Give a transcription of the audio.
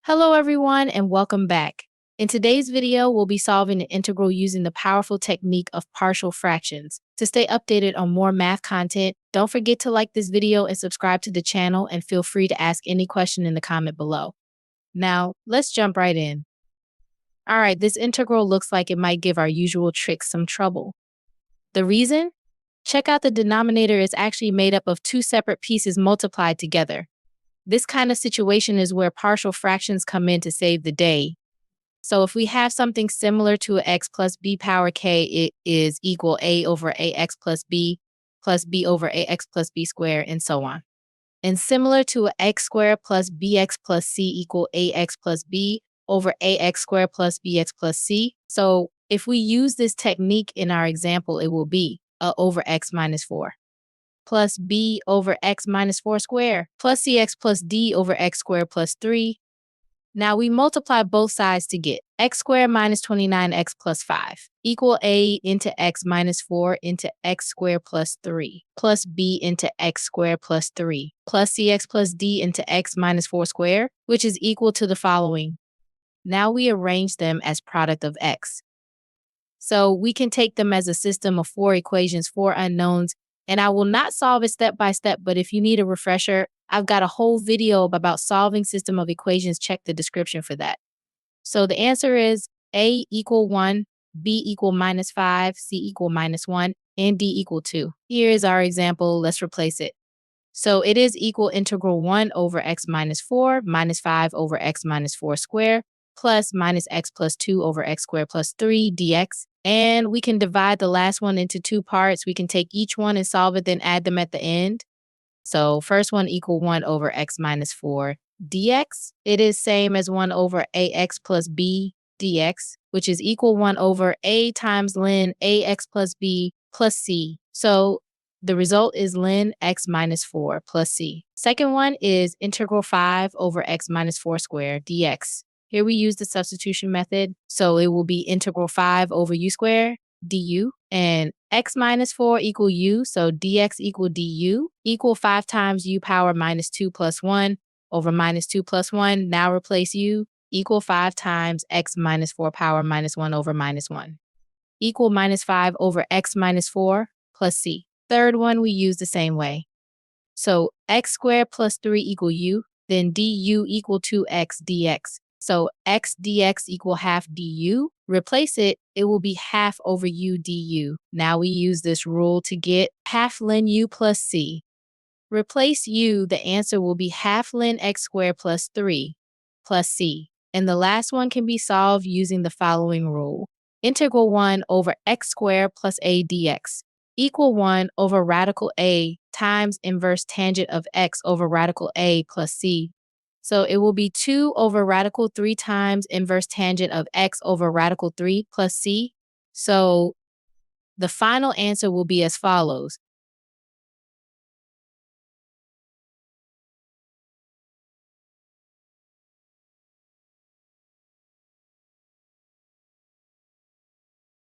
Hello everyone and welcome back. In today's video, we'll be solving an integral using the powerful technique of partial fractions. To stay updated on more math content, don't forget to like this video and subscribe to the channel, and feel free to ask any question in the comment below. Now, let's jump right in. All right, this integral looks like it might give our usual tricks some trouble. The reason? Check out the denominator is actually made up of two separate pieces multiplied together. This kind of situation is where partial fractions come in to save the day. So if we have something similar to a x plus b power k, it is equal a over ax plus b over ax plus b squared, and so on. And similar to a x squared plus bx plus c equal ax plus b over ax squared plus bx plus c. So if we use this technique in our example, it will be a over x minus 4 plus b over x minus 4 squared plus cx plus d over x squared plus 3. Now we multiply both sides to get x squared minus 29x plus 5 equal a into x minus 4 into x squared plus 3 plus b into x squared plus 3 plus cx plus d into x minus 4 squared, which is equal to the following. Now we arrange them as product of x. So we can take them as a system of 4 equations, 4 unknowns, and I will not solve it step by step, but if you need a refresher, I've got a whole video about solving system of equations. Check the description for that. So the answer is a equal 1, b equal minus 5, c equal minus 1, and d equal 2. Here is our example. Let's replace it. So it is equal integral 1 over x minus 4 minus 5 over x minus 4 squared plus minus x plus 2 over x squared plus 3 dx. And we can divide the last one into two parts. We can take each one and solve it, then add them at the end. So first one equal 1 over x minus 4 dx. It is same as 1 over ax plus b dx, which is equal 1 over a times ln ax plus b plus c. So the result is ln x minus 4 plus c. Second one is integral 5 over x minus 4 squared dx. Here we use the substitution method, so it will be integral 5 over u squared du, and x minus 4 equal u, so dx equal du equal 5 times u power minus 2 plus 1 over minus 2 plus 1. Now replace u equal 5 times x minus 4 power minus 1 over minus 1 equal minus 5 over x minus 4 plus c. Third one we use the same way. So x squared plus 3 equal u, then du equal 2x dx. So x dx equal half du. Replace it, it will be half over u du. Now we use this rule to get half ln u plus c. Replace u, the answer will be half ln x squared plus 3 plus c. And the last one can be solved using the following rule. Integral 1 over x squared plus a dx equal 1 over radical a times inverse tangent of x over radical a plus c. So it will be 2 over radical 3 times inverse tangent of x over radical 3 plus c. So the final answer will be as follows.